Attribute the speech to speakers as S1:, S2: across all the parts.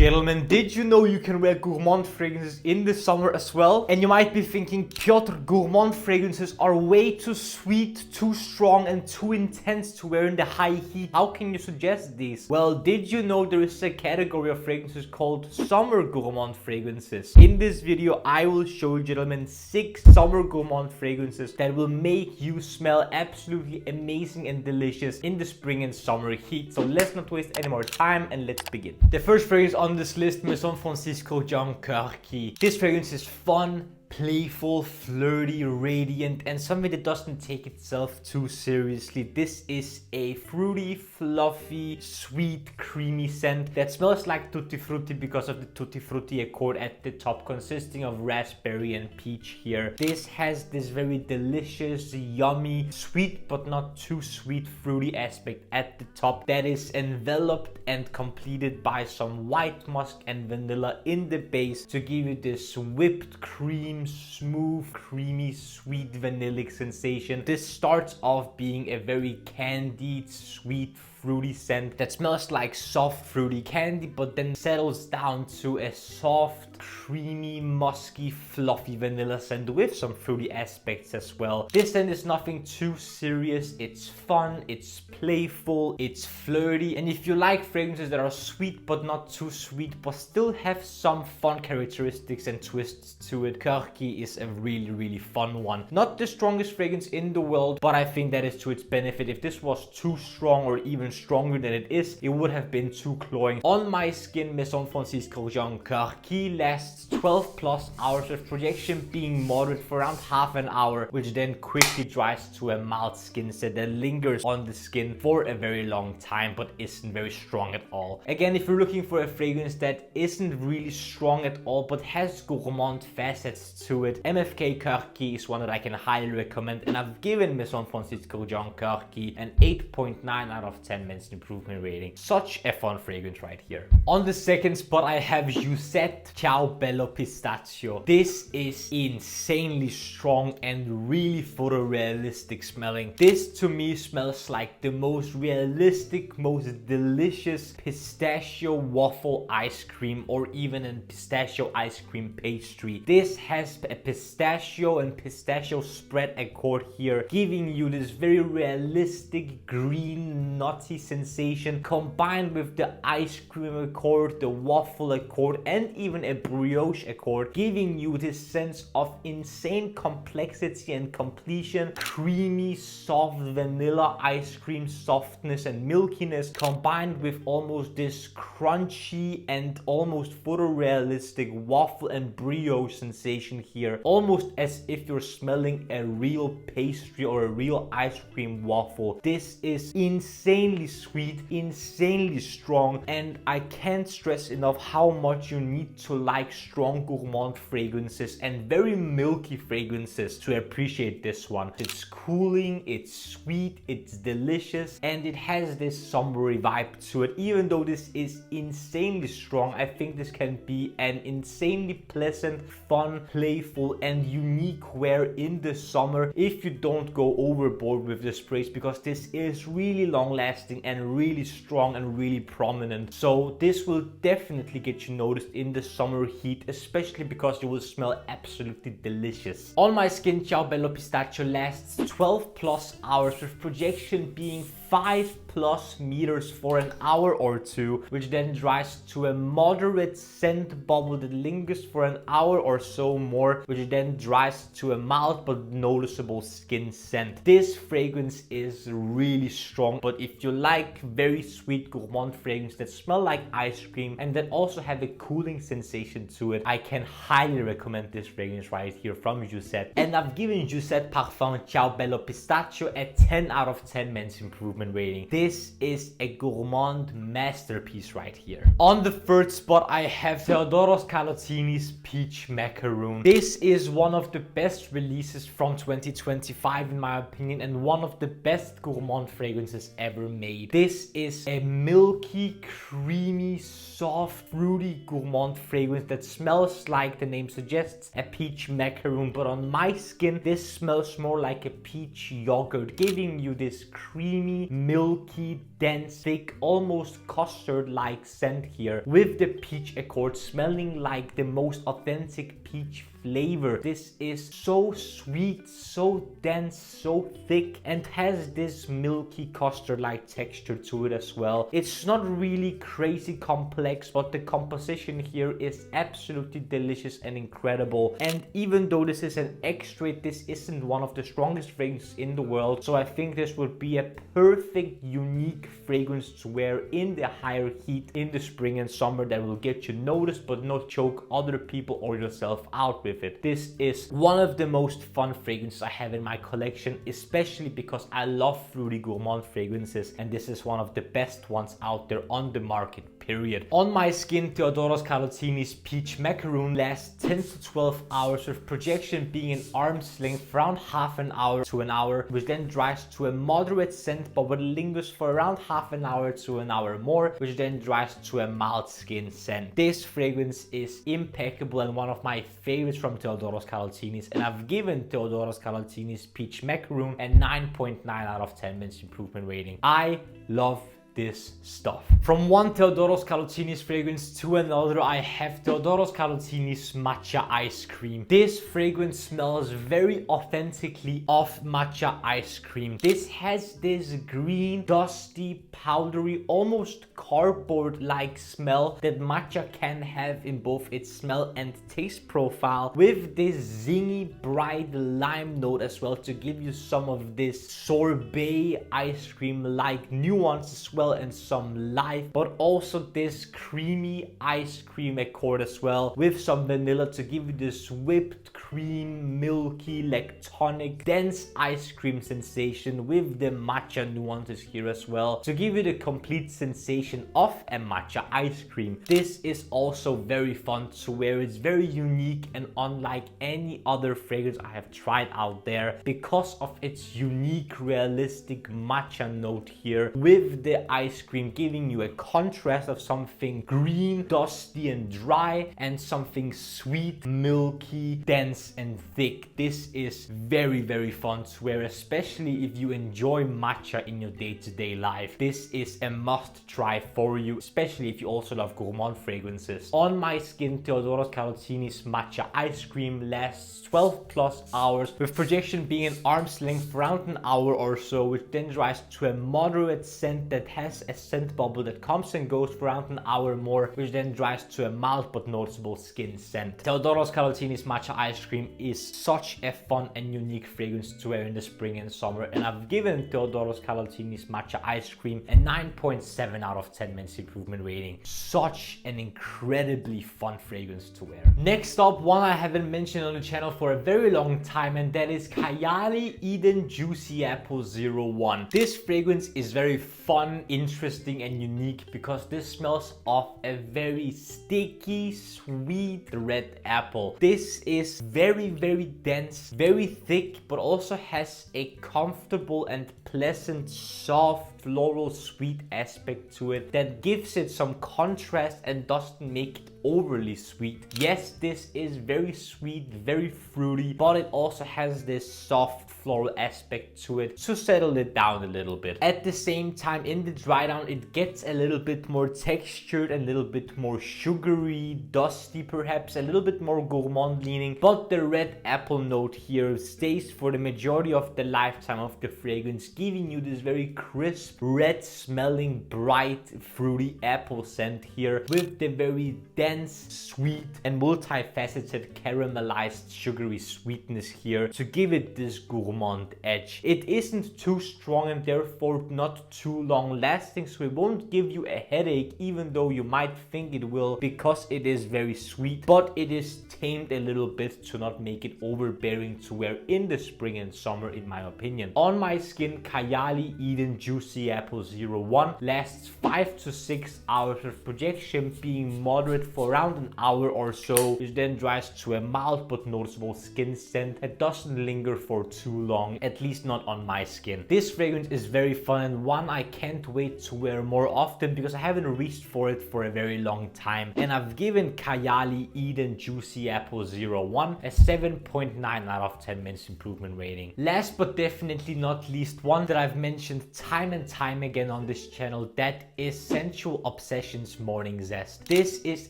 S1: Gentlemen, did you know you can wear Gourmand fragrances in the summer as well? And you might be thinking, Piotr, Gourmand fragrances are way too sweet, too strong and too intense to wear in the high heat. How can you suggest these? Well, did you know there is a category of fragrances called summer Gourmand fragrances? In this video, I will show you, gentlemen, 6 summer Gourmand fragrances that will make you smell absolutely amazing and delicious in the spring and summer heat. So let's not waste any more time and let's begin. The first fragrance on this list, Maison Kurky. This fragrance is fun, playful, flirty, radiant, and something that doesn't take itself too seriously. This is a fruity, fluffy, sweet, creamy scent that smells like tutti frutti because of the tutti frutti accord at the top, consisting of raspberry and peach here. This has this very delicious, yummy, sweet but not too sweet, fruity aspect at the top that is enveloped and completed by some white musk and vanilla in the base to give you this whipped cream, smooth, creamy, sweet vanillic sensation. This starts off being a very candied, sweet, fruity scent that smells like soft fruity candy, but then settles down to a soft, creamy, musky, fluffy vanilla scent with some fruity aspects as well. This scent is nothing too serious. It's fun, it's playful, it's flirty, and if you like fragrances that are sweet but not too sweet but still have some fun characteristics and twists to it, Kurky is a really fun one. Not the strongest fragrance in the world, but I think that is to its benefit. If this was too strong or even stronger than it is, it would have been too cloying. On my skin, Maison Kurky lasts 12 plus hours, with projection being moderate for around half an hour, which then quickly dries to a mild skin set that lingers on the skin for a very long time but isn't very strong at all. Again, if you're looking for a fragrance that isn't really strong at all but has gourmand facets to it, MFK Kurky is one that I can highly recommend, and I've given Maison Kurky an 8.9 out of 10 men's improvement rating. Such a fun fragrance right here. On the second spot, I have Jousset Ciao, Bello, Pistachio. This is insanely strong and really photorealistic smelling. This to me smells like the most realistic, most delicious pistachio waffle ice cream, or even a pistachio ice cream pastry. This has a pistachio and pistachio spread accord here, giving you this very realistic green nutty sensation combined with the ice cream accord, the waffle accord, and even a brioche accord, giving you this sense of insane complexity and completion, creamy, soft vanilla ice cream softness and milkiness, combined with almost this crunchy and almost photorealistic waffle and brioche sensation here, almost as if you're smelling a real pastry or a real ice cream waffle. This is insanely sweet, insanely strong, and I can't stress enough how much you need to like strong gourmand fragrances and very milky fragrances to appreciate this one. It's cooling, it's sweet, it's delicious, and it has this summery vibe to it. Even though this is insanely strong, I think this can be an insanely pleasant, fun, playful, and unique wear in the summer if you don't go overboard with the sprays, because this is really long lasting and really strong and really prominent. So this will definitely get you noticed in the summer heat, especially because you will smell absolutely delicious. On my skin, Ciao, Bello, Pistachio lasts 12 plus hours, with projection being 5 plus meters for an hour or two, which then dries to a moderate scent bubble that lingers for an hour or so more, which then dries to a mild but noticeable skin scent. This fragrance is really strong, but if you like very sweet gourmand fragrances that smell like ice cream and that also have a cooling sensation to it, I can highly recommend this fragrance right here from Jousset. And I've given Jousset Parfum Ciao, Bello, Pistachio a 10 out of 10 men's improvement rating. This is a gourmand masterpiece right here. On the third spot, I have Theodoros Kalotinis Peach Macaron. This is one of the best releases from 2025 in my opinion, and one of the best gourmand fragrances ever made. This is a milky, creamy, soft, fruity gourmand fragrance that smells like the name suggests, a peach macaron, but on my skin this smells more like a peach yogurt, giving you this creamy, milky, dense, thick, almost custard-like scent here, with the peach accord smelling like the most authentic peach flavor. This is so sweet, so dense, so thick, and has this milky custard-like texture to it as well. It's not really crazy complex, but the composition here is absolutely delicious and incredible. And even though this is an extrait, this isn't one of the strongest fragrances in the world, so I think this would be a perfect, unique fragrance to wear in the higher heat in the spring and summer that will get you noticed but not choke other people or yourself out with it. This is one of the most fun fragrances I have in my collection, especially because I love fruity gourmand fragrances, and this is one of the best ones out there on the market, period. On my skin, Theodoros Kalotinis Peach Macaron lasts 10 to 12 hours, with projection being an arm's length around half an hour to an hour, which then dries to a moderate scent but will lingers for around half an hour to an hour more, which then dries to a mild skin scent. This fragrance is impeccable and one of my favorites from Theodoros Kalotinis, and I've given Theodoros Kalotinis Peach Macaron a 9.9 out of 10 minutes improvement rating. I love this stuff. From one Theodoros Kalotinis fragrance to another, I have Theodoros Kalotinis Matcha Ice Cream. This fragrance smells very authentically of matcha ice cream. This has this green, dusty, powdery, almost cardboard-like smell that matcha can have in both its smell and taste profile, with this zingy, bright lime note as well to give you some of this sorbet ice cream-like nuance as well, and some life, but also this creamy ice cream accord as well, with some vanilla to give you this whipped cream, milky, lactonic, dense ice cream sensation, with the matcha nuances here as well to give you the complete sensation of a matcha ice cream. This is also very fun to wear. It's very unique and unlike any other fragrance I have tried out there because of its unique, realistic matcha note here, with the ice cream giving you a contrast of something green, dusty and dry, and something sweet, milky, dense and thick. This is very, very fun to wear, especially if you enjoy matcha in your day-to-day life. This is a must try for you, especially if you also love gourmand fragrances. On my skin, Theodoros Kalotinis Matcha Ice Cream lasts 12 plus hours, with projection being an arm's length around an hour or so, which then dries to a moderate scent that has a scent bubble that comes and goes for around an hour more, which then dries to a mild but noticeable skin scent. Theodoros Kalotinis Matcha Ice Cream is such a fun and unique fragrance to wear in the spring and summer, and I've given Theodoros Kalotinis Matcha Ice Cream a 9.7 out of 10 minutes improvement rating. Such an incredibly fun fragrance to wear. Next up, one I haven't mentioned on the channel for a very long time, and that is Kayali Eden Juicy Apple 01. This fragrance is very fun, interesting and unique because this smells of a very sticky, sweet red apple. This is very, very dense, very thick, but also has a comfortable and pleasant, soft, floral, sweet aspect to it that gives it some contrast and doesn't make it overly sweet. Yes, this is very sweet, very fruity, but it also has this soft floral aspect to it to settle it down a little bit. At the same time, in the dry down, it gets a little bit more textured, a little bit more sugary, dusty perhaps, a little bit more gourmand leaning, but the red apple note here stays for the majority of the lifetime of the fragrance, giving you this very crisp, red smelling, bright, fruity apple scent here, with the very dense, sweet and multifaceted caramelized sugary sweetness here to give it this gourmand edge. It isn't too strong and therefore not too long lasting, so it won't give you a headache even though you might think it will, because it is very sweet, but it is tamed a little bit to not make it overbearing to wear in the spring and summer, in my opinion. On my skin, Kayali Eden Juicy Apple 01 lasts 5 to 6 hours, with projection being moderate for for around an hour or so, which then dries to a mild but noticeable skin scent that doesn't linger for too long, at least not on my skin. This fragrance is very fun and one I can't wait to wear more often because I haven't reached for it for a very long time. And I've given Kayali Eden Juicy Apple 01 a 7.9 out of 10 minutes improvement rating. Last but definitely not least, one that I've mentioned time and time again on this channel, that is Scentual Obsessions Morning Zest. This is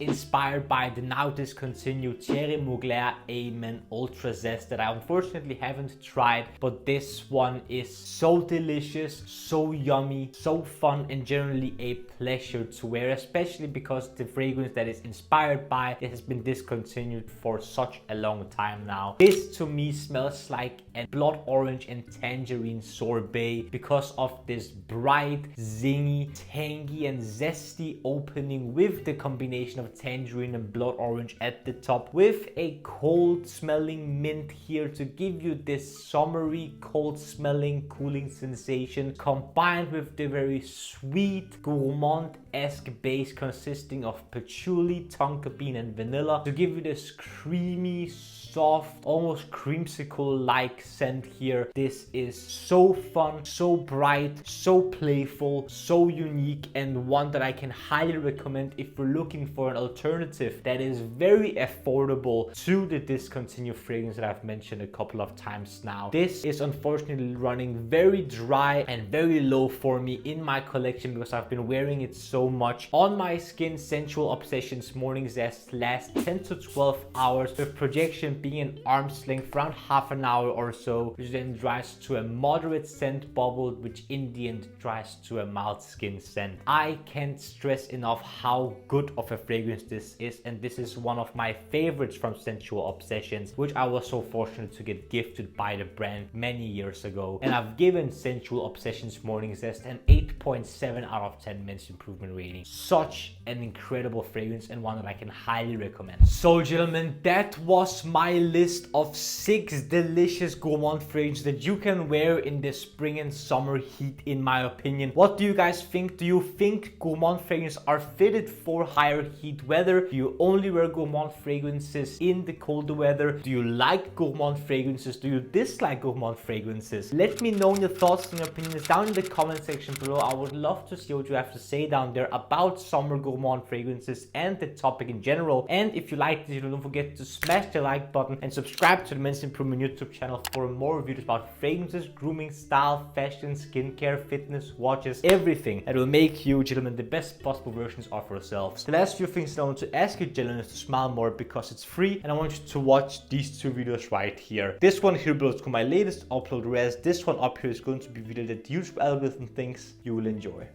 S1: inspired by the now discontinued Thierry Mugler Amen Ultra Zest that I unfortunately haven't tried, but this one is so delicious, so yummy, so fun, and generally a pleasure to wear, especially because the fragrance that is inspired by it has been discontinued for such a long time now. This to me smells like a blood orange and tangerine sorbet because of this bright, zingy, tangy and zesty opening with the combination of tangerine and blood orange at the top, with a cold smelling mint here to give you this summery, cold smelling, cooling sensation, combined with the very sweet gourmand-esque base consisting of patchouli, tonka bean and vanilla to give you this creamy, soft, almost creamsicle-like scent here. This is so fun, so bright, so playful, so unique, and one that I can highly recommend if we're looking for an alternative that is very affordable to the discontinued fragrance that I've mentioned a couple of times now. This is unfortunately running very dry and very low for me in my collection because I've been wearing it so much on my skin. Scentual Obsessions Morning Zest lasts 10 to 12 hours with projection being an arm's length for around half an hour or so, which then dries to a moderate scent bubble, which in the end dries to a mild skin scent. I can't stress enough how good of a fragrance this is, and this is one of my favorites from Scentual Obsessions, which I was so fortunate to get gifted by the brand many years ago. And I've given Scentual Obsessions Morning Zest an 8.7 out of 10 minutes improvement rating. Such an incredible fragrance and one that I can highly recommend. So gentlemen, that was my list of 6 delicious gourmand fragrances that you can wear in the spring and summer heat, in my opinion. What do you guys think? Do you think gourmand fragrances are fitted for higher heat weather? Do you only wear gourmand fragrances in the colder weather? Do you like gourmand fragrances? Do you dislike gourmand fragrances? Let me know your thoughts and your opinions down in the comment section below. I would love to see what you have to say down there about summer gourmand fragrances and the topic in general. And if you liked it, don't forget to smash the like button and subscribe to the Men's Improvement YouTube channel for more videos about fragrances, grooming, style, fashion, skincare, fitness, watches, everything that will make you, gentlemen, the best possible versions of yourselves. The last few things that I want to ask you, gentlemen, is to smile more because it's free, and I want you to watch these 2 videos right here. This one here below is my latest upload, whereas this one up here is going to be a video that the YouTube algorithm thinks you will enjoy.